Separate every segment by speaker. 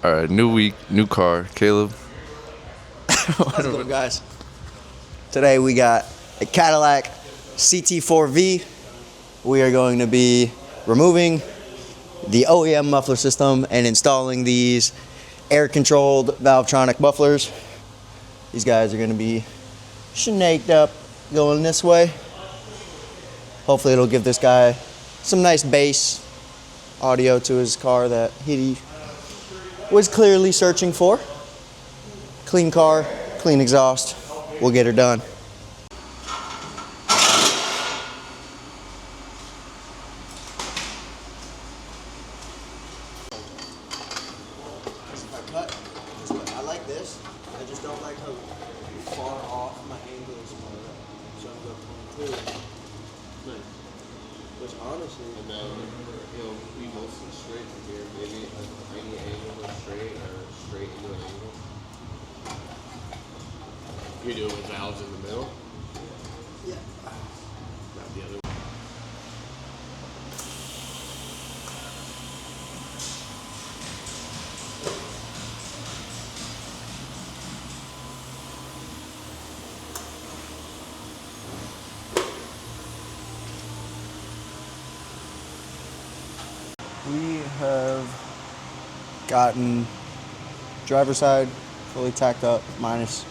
Speaker 1: All right, new week, new car. Caleb.
Speaker 2: How's it going, guys? Today we got a Cadillac CT4-V. We are going to be removing the OEM muffler system and installing these air-controlled Valvetronic mufflers. These guys are going to be snaked up going this way. Hopefully it'll give this guy some nice bass audio to his car that he was clearly searching for. Clean car, clean exhaust. We'll get her done. I like this. I just don't like how far off my angles are. So I'm going clear. Nice. Which honestly,
Speaker 3: and then it'll be mostly straight from here. Maybe a tiny angle or straight into an angle. We do it with valves in the middle.
Speaker 2: yeah.
Speaker 3: Not the other way.
Speaker 2: We have gotten driver's side fully tacked up minus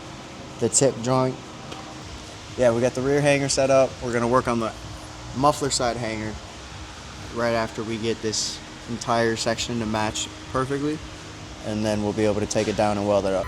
Speaker 2: the tip joint. Yeah, we got the rear hanger set up. We're gonna work on the muffler side hanger right after we get this entire section to match perfectly, and then we'll be able to take it down and weld it up.